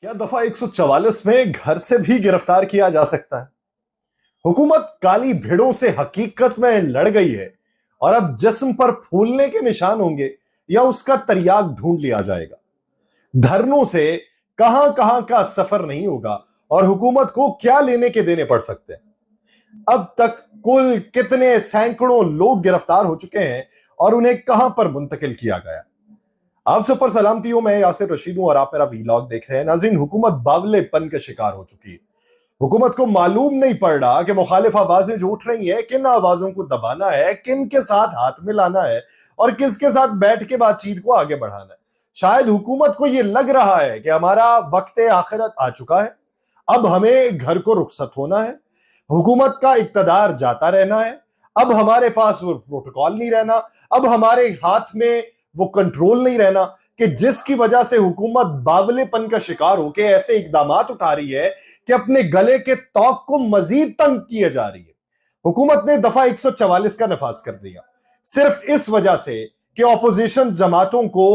क्या दफा 144 में घर से भी गिरफ्तार किया जा सकता है? हुकूमत काली भेड़ों से हकीकत में लड़ गई है और अब जिस्म पर फूलने के निशान होंगे या उसका तरियाक ढूंढ लिया जाएगा। धरनों से कहां कहां का सफर नहीं होगा और हुकूमत को क्या लेने के देने पड़ सकते हैं। अब तक कुल कितने सैकड़ों लोग गिरफ्तार हो चुके हैं और उन्हें कहां पर मुंतकिल किया गया। आप सब पर सलामती हो, मैं यासिर रशीद हूं और आप मेरा वीलॉग देख रहे हैं। नाज़रीन, हुकूमत बावलेपन के शिकार हो चुकी है। हुकूमत को मालूम नहीं पड़ रहा कि मुखालिफ आवाजें जो उठ रही हैं, किन आवाजों को दबाना है, किन के साथ हाथ मिलाना है और किसके साथ बैठ के बातचीत को आगे बढ़ाना है। शायद हुकूमत को यह लग रहा है कि हमारा वक्त आखिरत आ चुका है, अब हमें घर को रुखसत होना है, हुकूमत का इक्तदार जाता रहना है, अब हमारे पास वो प्रोटोकॉल नहीं रहना, अब हमारे हाथ में वो कंट्रोल नहीं रहना, कि जिसकी वजह से हुकूमत बावलेपन का शिकार होकर ऐसे इकदामात उठा रही है कि अपने गले के तौक को मजीद तंग किए जा रही है। हुकूमत ने दफा 144 का नफाज कर दिया सिर्फ इस वजह से कि ऑपोजिशन जमातों को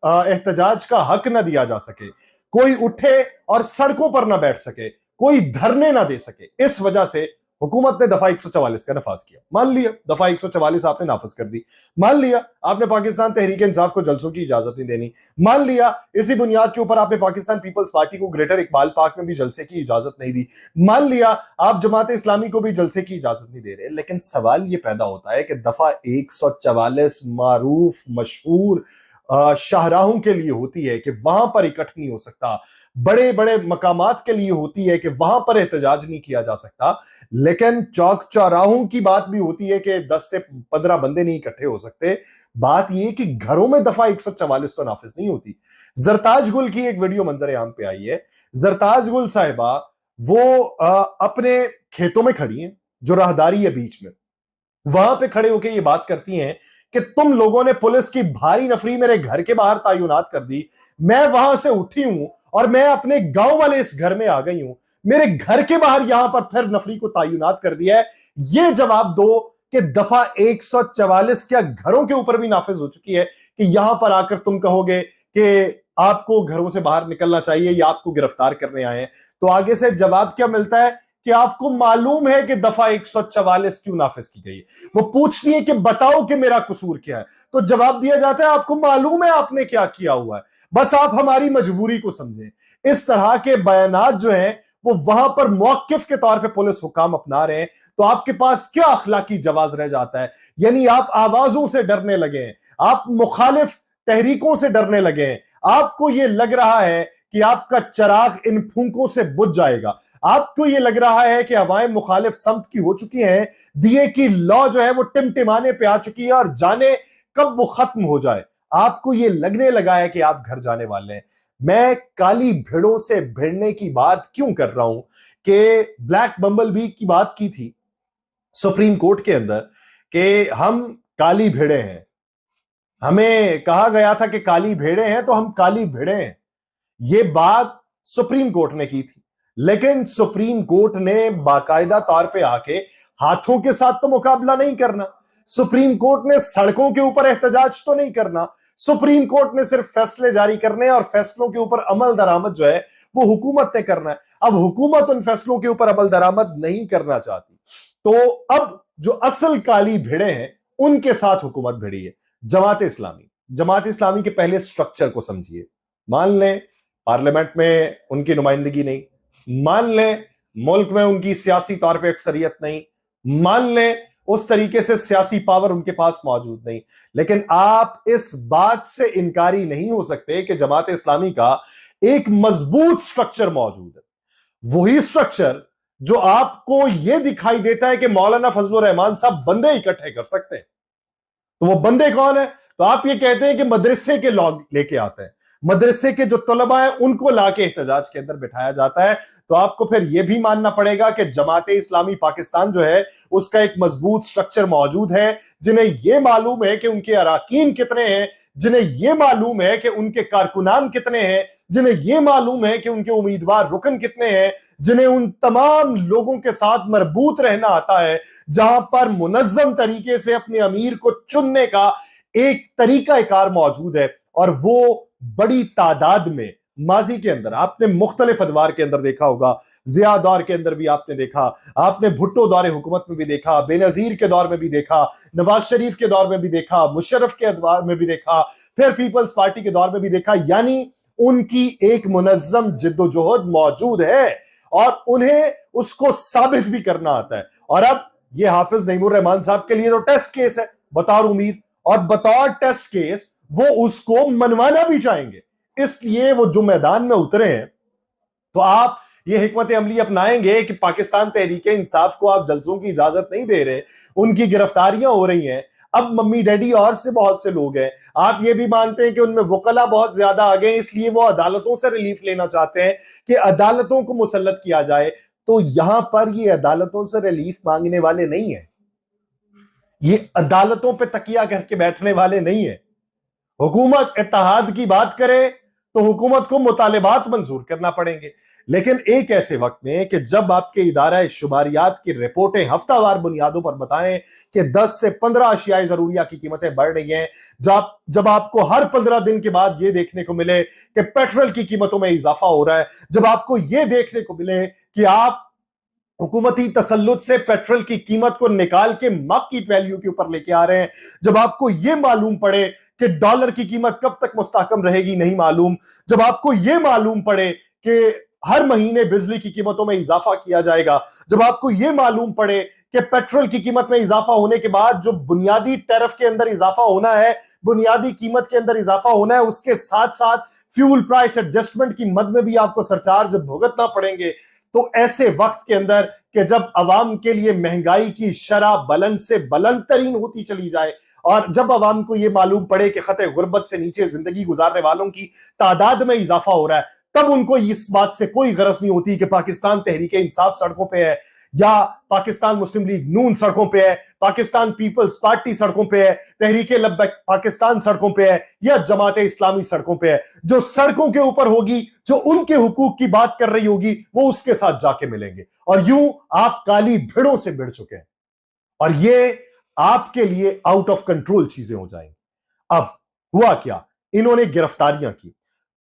एहतजाज का हक न दिया जा सके, कोई उठे और सड़कों पर ना बैठ सके, कोई धरने ना दे सके। इस वजह से हुकूमत ने दफा 144 का नफाज किया। मान लिया दफा 144 आपने नाफज कर दी, मान लिया आपने पाकिस्तान तहरीक इंसाफ को जलसों की इजाजत नहीं देनी, मान लिया इसी बुनियाद के ऊपर आपने पाकिस्तान पीपल्स पार्टी को ग्रेटर इकबाल पार्क में भी जलसे की इजाजत नहीं दी, मान लिया आप जमात इस्लामी को भी जलसे की इजाजत नहीं दे रहे। लेकिन सवाल यह पैदा होता है कि दफा 144 मारूफ मशहूर शाहराहों के लिए होती है कि वहां पर इकट्ठ नहीं हो सकता, बड़े बड़े मकामात के लिए होती है कि वहां पर एहतजाज नहीं किया जा सकता, लेकिन चौक चौराहों की बात भी होती है कि 10 से 15 बंदे नहीं इकट्ठे हो सकते। बात यह कि घरों में दफा 144 तो नाफिज नहीं होती। जरताज गुल की एक वीडियो मंजर आम पे आई है। जरताज गुल साहिबा वो अपने खेतों में खड़ी हैं, जो राहदारी है बीच में, वहां पे खड़े होकर ये बात करती हैं कि तुम लोगों ने पुलिस की भारी नफरी मेरे घर के बाहर तायुनात कर दी, मैं वहां से उठी हूं और मैं अपने गांव वाले इस घर में आ गई हूं, मेरे घर के बाहर यहां पर फिर नफरी को तायुनात कर दिया है। यह जवाब दो कि दफा 144 क्या घरों के ऊपर भी नाफिज हो चुकी है कि यहां पर आकर तुम कहोगे कि आपको घरों से बाहर निकलना चाहिए या आपको गिरफ्तार करने आए हैं। तो आगे से जवाब क्या मिलता है कि आपको मालूम है कि दफा 144 क्यों नाफिज की गई। वो पूछती है कि बताओ कि मेरा कसूर क्या है, तो जवाब दिया जाता है आपको मालूम है आपने क्या किया हुआ है, बस आप हमारी मजबूरी को समझें। इस तरह के बयानात जो हैं वो वहां पर मौकिफ के तौर पे पुलिस हुकाम अपना रहे हैं, तो आपके पास क्या अखलाकी जवाज रह जाता है। यानी आप आवाजों से डरने लगे हैं, आप मुखालिफ तहरीकों से डरने लगे हैं, आपको यह लग रहा है कि आपका चराग इन फूंकों से बुझ जाएगा, आपको यह लग रहा है कि हवाएं मुखालिफ समत की हो चुकी हैं, दिए की लौ जो है वो टिमटिमाने पे आ चुकी है और जाने कब वो खत्म हो जाए। आपको यह लगने लगा है कि आप घर जाने वाले हैं। मैं काली भेड़ों से भिड़ने की बात क्यों कर रहा हूं कि ब्लैक बम्बल बी की बात की थी सुप्रीम कोर्ट के अंदर कि हम काली भेड़े हैं, हमें कहा गया था कि काली भेड़े हैं तो हम काली भेड़े हैं। यह बात सुप्रीम कोर्ट ने की थी, लेकिन सुप्रीम कोर्ट ने बाकायदा तौर पे आके हाथों के साथ तो मुकाबला नहीं करना, सुप्रीम कोर्ट ने सड़कों के ऊपर एहतजाज तो नहीं करना, सुप्रीम कोर्ट ने सिर्फ फैसले जारी करने और फैसलों के ऊपर अमल दरामद जो है वो हुकूमत ने करना है। अब हुकूमत उन फैसलों के ऊपर अमल दरामद नहीं करना चाहती, तो अब जो असल काली भेड़े हैं उनके साथ हुकूमत भिड़ी है। जमात इस्लामी के पहले स्ट्रक्चर को समझिए। मान लें पार्लियामेंट में उनकी नुमाइंदगी नहीं, मान लें मुल्क में उनकी सियासी तौर पे अक्सरियत नहीं, मान लें उस तरीके से सियासी पावर उनके पास मौजूद नहीं, लेकिन आप इस बात से इनकारी नहीं हो सकते कि जमात इस्लामी का एक मजबूत स्ट्रक्चर मौजूद है। वही स्ट्रक्चर जो आपको यह दिखाई देता है कि मौलाना फजलुर रहमान साहब बंदे इकट्ठे कर सकते हैं। तो वो बंदे कौन है? तो आप ये कहते हैं कि मदरसे के लोग लेके आते हैं, मदरसे के जो तलबा हैं उनको लाके एहतजाज के अंदर बिठाया जाता है। तो आपको फिर यह भी मानना पड़ेगा कि जमात इस्लामी पाकिस्तान जो है उसका एक मजबूत स्ट्रक्चर मौजूद है, जिन्हें यह मालूम है कि उनके अराकीन कितने हैं, जिन्हें यह मालूम है कि उनके कारकुनान कितने हैं, जिन्हें यह मालूम है कि उनके उम्मीदवार रुकन कितने हैं, जिन्हें उन तमाम लोगों के साथ मरबूत रहना आता है, जहां पर मुनज्जम तरीके से अपने अमीर को चुनने का एक तरीका कार मौजूद है और वो बड़ी तादाद में माजी के अंदर आपने मुख्तलिफ अदवार के अंदर देखा होगा, जिया दौर के अंदर भी आपने देखा, आपने भुट्टो दौर हुकूमत में भी देखा, बेनजीर के दौर में भी देखा, नवाज शरीफ के दौर में भी देखा, मुशर्रफ के दौर में भी देखा, फिर पीपल्स पार्टी के दौर में भी देखा। यानी उनकी एक मुनज्जम जिद्दोजहद मौजूद है और उन्हें उसको साबित भी करना आता है। और अब ये हाफिज नईमुर रहमान साहब के लिए तो टेस्ट केस है बतौर उम्मीद, और बतौर टेस्ट केस वो उसको मनवाना भी चाहेंगे। इसलिए वो जो मैदान में उतरे हैं, तो आप ये हिकमत अमली अपनाएंगे कि पाकिस्तान तहरीक इंसाफ को आप जलसों की इजाजत नहीं दे रहे, उनकी गिरफ्तारियां हो रही हैं, अब मम्मी डैडी और से बहुत से लोग हैं, आप ये भी मानते हैं कि उनमें वकला बहुत ज्यादा आ गए, इसलिए वो अदालतों से रिलीफ लेना चाहते हैं कि अदालतों को मुसल्लत किया जाए। तो यहां पर ये अदालतों से रिलीफ मांगने वाले नहीं है, ये अदालतों पे तकिया करके बैठने वाले नहीं है। हुकूमत इत्तेहाद की बात करे तो हुकूमत को मुतालिबात मंजूर करना पड़ेंगे, लेकिन एक ऐसे वक्त में कि जब आपके इदारा शुमारियात की रिपोर्टें हफ्तावार बुनियादों पर बताएं कि 10 से 15 अशियाए जरूरिया की कीमतें बढ़ रही हैं, जब आपको हर 15 दिन के बाद यह देखने को मिले कि पेट्रोल की कीमतों में इजाफा हो रहा है, जब आपको यह देखने को मिले कि आप हुकूमती तसल्लुत से पेट्रोल की कीमत को निकाल के मार्केट वैल्यू के ऊपर लेके आ रहे हैं, जब आपको यह मालूम पड़े कि डॉलर की कीमत कब तक मुस्तहकम रहेगी नहीं मालूम, जब आपको यह मालूम पड़े कि हर महीने बिजली की कीमतों में इजाफा किया जाएगा, जब आपको यह मालूम पड़े कि पेट्रोल की कीमत में इजाफा होने के बाद जो बुनियादी टैरिफ के अंदर इजाफा होना है, बुनियादी कीमत के अंदर इजाफा होना है, उसके साथ साथ फ्यूल प्राइस एडजस्टमेंट की मद में भी आपको सरचार्ज भुगतना पड़ेंगे। तो ऐसे वक्त के अंदर कि जब अवाम के लिए महंगाई की शरह बुलंद से बुलंद तरीन होती चली जाए और जब अवाम को यह मालूम पड़े कि खते गुर्बत से नीचे जिंदगी गुजारने वालों की तादाद में इजाफा हो रहा है, तब उनको इस बात से कोई गरज नहीं होती कि पाकिस्तान तहरीक इंसाफ सड़कों पे है या पाकिस्तान मुस्लिम लीग नून सड़कों पे है, पाकिस्तान पीपल्स पार्टी सड़कों पे है, तहरीक लब्बैक पाकिस्तान सड़कों पे है या जमात इस्लामी सड़कों पे है। जो सड़कों के ऊपर होगी, जो उनके हुकूक की बात कर रही होगी, वो उसके साथ जाके मिलेंगे। और यूं आप काली भिड़ों से भिड़ चुके हैं और ये आपके लिए आउट ऑफ कंट्रोल चीजें हो जाएंगी। अब हुआ क्या, इन्होंने गिरफ्तारियां की।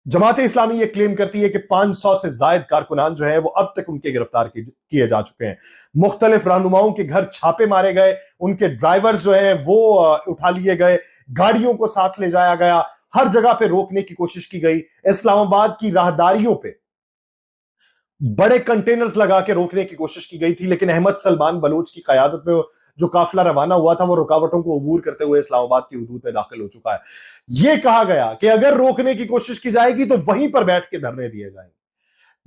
जमात इस्लामी ये क्लेम करती है कि 500 से जायद कारकुनान जो है वो अब तक उनके गिरफ्तार किए जा चुके हैं। मुख्तलिफ रहनुमाओं के घर छापे मारे गए, उनके ड्राइवर्स जो है वो उठा लिए गए, गाड़ियों को साथ ले जाया गया, हर जगह पे रोकने की कोशिश की गई। इस्लामाबाद की राहदारियों पे बड़े कंटेनर्स लगा के रोकने की कोशिश की गई थी, लेकिन अहमद सलमान बलोच की कयादत में जो काफिला रवाना हुआ था वो रुकावटों को अबूर करते हुए इस्लामाबाद की हुदूद में दाखिल हो चुका है। यह कहा गया कि अगर रोकने की कोशिश की जाएगी तो वहीं पर बैठ के धरने दिए जाएंगे।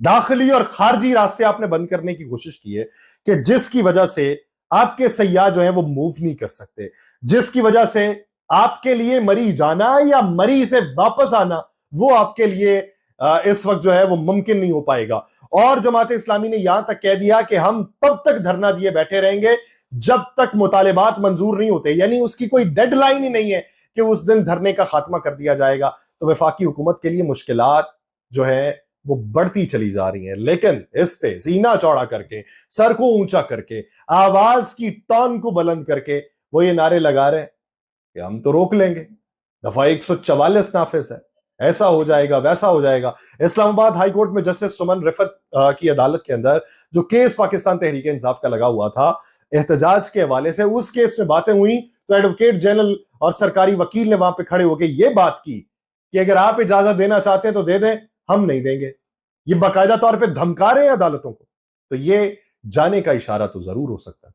दाखिली और खारजी रास्ते आपने बंद करने की कोशिश की है कि जिसकी वजह से आपके सयाह जो है वो मूव नहीं कर सकते, जिसकी वजह से आपके लिए मरी जाना या मरी से वापस आना वो आपके लिए इस वक्त जो है वो मुमकिन नहीं हो पाएगा। और जमात इस्लामी ने यहां तक कह दिया कि हम तब तक धरना दिए बैठे रहेंगे जब तक मुतालिबात मंजूर नहीं होते, यानी उसकी कोई डेडलाइन ही नहीं है कि उस दिन धरने का खात्मा कर दिया जाएगा। तो वफाकी हुकूमत के लिए मुश्किलात जो है वो बढ़ती चली जा रही हैं, लेकिन इस पे सीना चौड़ा करके, सर को ऊंचा करके, आवाज की टोन को बुलंद करके वो ये नारे लगा रहे हैं कि हम तो रोक लेंगे, दफा 144 नाफिज है, ऐसा हो जाएगा वैसा हो जाएगा। इस्लामाबाद हाई कोर्ट में जस्टिस सुमन रिफत की अदालत के अंदर जो केस पाकिस्तान तहरीक इंसाफ का लगा हुआ था एहतजाज के हवाले से, उस केस में बातें हुई तो एडवोकेट जनरल और सरकारी वकील ने वहां पे खड़े होकर यह बात की कि अगर आप इजाजत देना चाहते हैं तो दे दें, हम नहीं देंगे। ये बाकायदा तौर पे धमका रहे हैं अदालतों को। तो ये जाने का इशारा तो जरूर हो सकता है,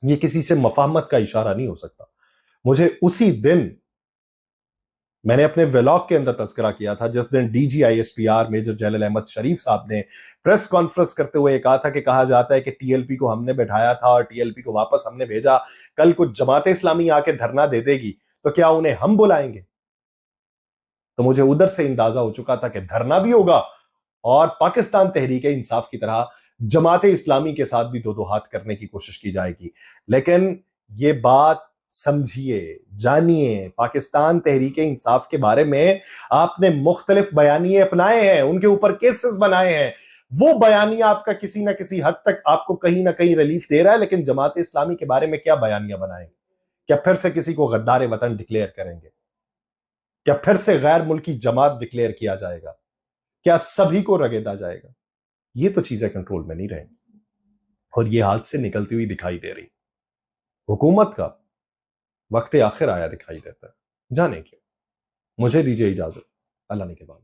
ये किसी से मफाहमत का इशारा नहीं हो सकता। मुझे उसी दिन मैंने अपने व्लॉग के अंदर तस्करा किया था जिस दिन DGISPR मेजर जनरल अहमद शरीफ साहब ने प्रेस कॉन्फ्रेंस करते हुए कहा था कि कहा जाता है कि TLP को हमने बैठाया था और TLP को वापस हमने भेजा, कल को जमात इस्लामी आके धरना दे देगी तो क्या उन्हें हम बुलाएंगे। तो मुझे उधर से अंदाजा हो चुका था कि धरना भी होगा और पाकिस्तान तहरीक इंसाफ की तरह जमात इस्लामी के साथ भी दो दो हाथ करने की कोशिश की जाएगी। लेकिन ये बात समझिए, जानिए, पाकिस्तान तहरीक इंसाफ के बारे में आपने मुख्तलिफ बयानिए अपनाए हैं, उनके ऊपर केसेस बनाए हैं, वो बयानिया आपका किसी ना किसी हद तक आपको कहीं ना कहीं रिलीफ दे रहा है, लेकिन जमात इस्लामी के बारे में क्या बयानिया बनाएंगे? क्या फिर से किसी को गद्दार वतन डिक्लेयर करेंगे? क्या फिर से गैर मुल्की जमात डिक्लेयर किया जाएगा? کیا سبھی کو رگیدا جائے گا؟ یہ تو چیزیں کنٹرول میں نہیں رہیں گی اور یہ ہاتھ سے نکلتی ہوئی دکھائی دے رہی. حکومت کا وقت آخر آیا دکھائی دیتا ہے. جانے کیوں. مجھے دیجیے اجازت. اللہ نے کے بعد.